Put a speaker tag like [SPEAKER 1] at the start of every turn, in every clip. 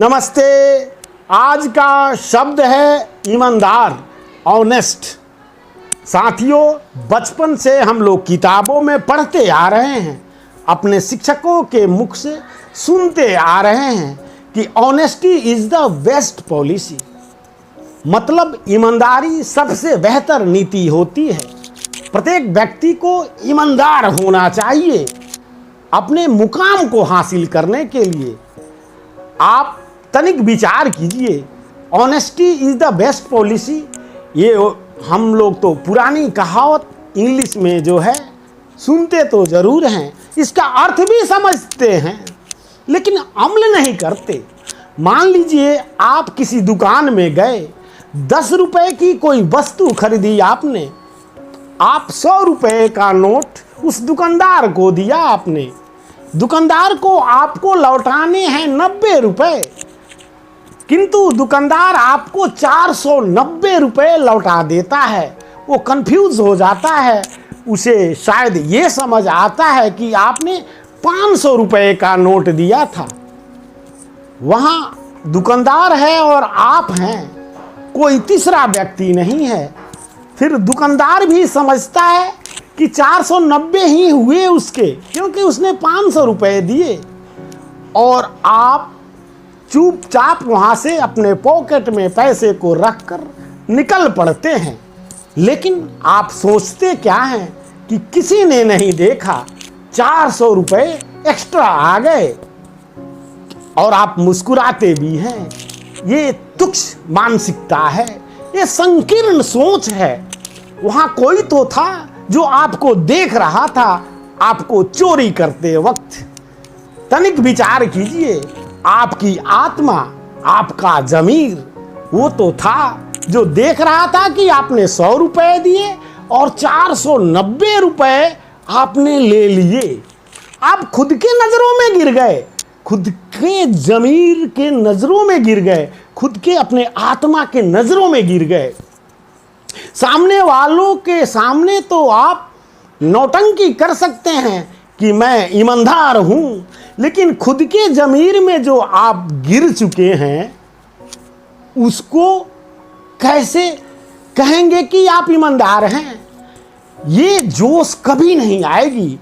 [SPEAKER 1] नमस्ते। आज का शब्द है ईमानदार, ऑनेस्ट। साथियों, बचपन से हम लोग किताबों में पढ़ते आ रहे हैं, अपने शिक्षकों के मुख से सुनते आ रहे हैं कि honesty is the best policy. मतलब ईमानदारी सबसे बेहतर नीति होती है। प्रत्येक व्यक्ति को ईमानदार होना चाहिए अपने मुकाम को हासिल करने के लिए। आप तनिक विचार कीजिए, honesty is the best policy. ये हम लोग तो पुरानी कहावत इंग्लिश में जो है सुनते तो जरूर हैं, इसका अर्थ भी समझते हैं, लेकिन अमल नहीं करते। मान लीजिए आप किसी दुकान में गए, 10 रुपए की कोई वस्तु खरीदी आपने, आप 100 रुपए का नोट उस दुकानदार को दिया आपने। दुकानदार को आपको लौटाने हैं 90 रुपए, किंतु दुकानदार आपको 490 रुपए लौटा देता है। वो कंफ्यूज हो जाता है, उसे शायद ये समझ आता है कि आपने 500 रुपए का नोट दिया था। वहाँ दुकानदार है और आप हैं, कोई तीसरा व्यक्ति नहीं है। फिर दुकानदार भी समझता है कि 490 ही हुए उसके, क्योंकि उसने 500 रुपए दिए, और आप चुपचाप वहाँ से अपने पॉकेट में पैसे को रखकर निकल पड़ते हैं। लेकिन आप सोचते क्या हैं कि किसी ने नहीं देखा, 400 रुपए एक्स्ट्रा आ गए, और आप मुस्कुराते भी हैं। ये तुच्छ मानसिकता है, ये संकीर्ण सोच है। वहाँ कोई तो था जो आपको देख रहा था, आपको चोरी करते वक्त। तनिक विचार कीजिए, आपकी आत्मा, आपका जमीर, वो तो था जो देख रहा था कि आपने 100 रुपए दिए और 490 रुपए आपने ले लिए। आप खुद के नजरों में गिर गए, खुद के जमीर के नजरों में गिर गए, खुद के अपने आत्मा के नजरों में गिर गए। सामने वालों के सामने तो आप नौटंकी कर सकते हैं कि मैं ईमानदार हूं, लेकिन खुद के जमीर में जो आप गिर चुके हैं, उसको कैसे कहेंगे कि आप ईमानदार हैं? ये जोश कभी नहीं आएगी,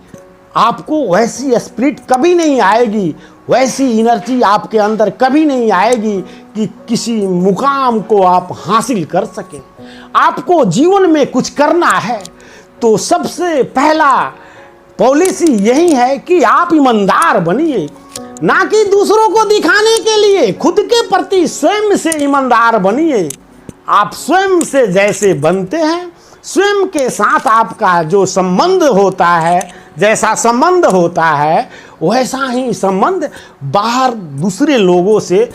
[SPEAKER 1] आपको वैसी स्पिरिट कभी नहीं आएगी, वैसी एनर्जी आपके अंदर कभी नहीं आएगी कि किसी मुकाम को आप हासिल कर सकें। आपको जीवन में कुछ करना है तो सबसे पहला पॉलिसी यही है कि आप ईमानदार बनिए, ना कि दूसरों को दिखाने के लिए। खुद के प्रति स्वयं से ईमानदार बनिए। आप स्वयं से जैसे बनते हैं, स्वयं के साथ आपका जो संबंध होता है, जैसा संबंध होता है, वैसा ही संबंध बाहर दूसरे लोगों से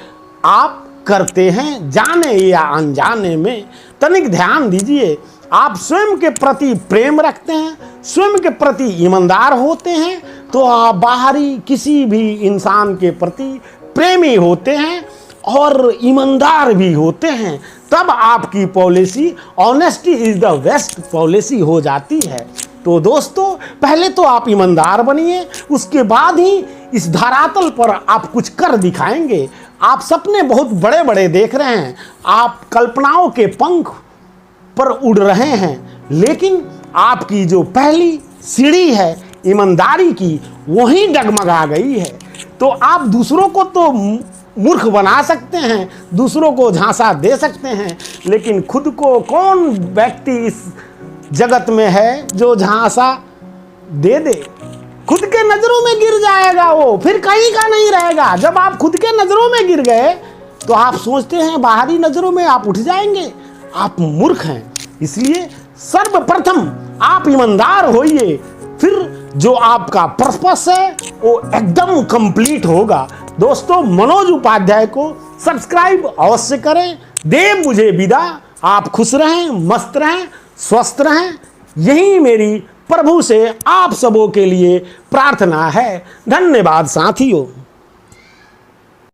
[SPEAKER 1] आप करते हैं, जाने या अनजाने में। तनिक ध्यान दीजिए, आप स्वयं के प्रति प्रेम रखते हैं, स्वयं के प्रति ईमानदार होते हैं, तो आप बाहरी किसी भी इंसान के प्रति प्रेमी होते हैं और ईमानदार भी होते हैं। तब आपकी policy honesty is the best policy हो जाती है। तो दोस्तों, पहले तो आप ईमानदार बनिए, उसके बाद ही इस धरातल पर आप कुछ कर दिखाएंगे। आप सपने बहुत बड़े बड़े देख रहे हैं, आप कल्पनाओं के पंख पर उड़ रहे हैं, लेकिन आपकी जो पहली सीढ़ी है ईमानदारी की, वही डगमगा गई है। तो आप दूसरों को तो मूर्ख बना सकते हैं, दूसरों को झांसा दे सकते हैं, लेकिन खुद को कौन व्यक्ति इस जगत में है जो झांसा दे दे? खुद के नजरों में गिर जाएगा वो, फिर कहीं का नहीं रहेगा। जब आप खुद के नजरों में गिर गए तो आप सोचते हैं बाहरी नजरों में आप उठ जाएंगे। आप मूर्ख हैं। इसलिए सर्वप्रथम आप ईमानदार होइए, फिर जो आपका पर्पस है वो एकदम कंप्लीट होगा। दोस्तों, मनोज उपाध्याय को सब्सक्राइब अवश्य करें। दे मुझे विदा। आप खुश रहें, मस्त रहें, स्वस्थ रहें, यही मेरी प्रभु से आप सबों के लिए प्रार्थना है। धन्यवाद साथियों।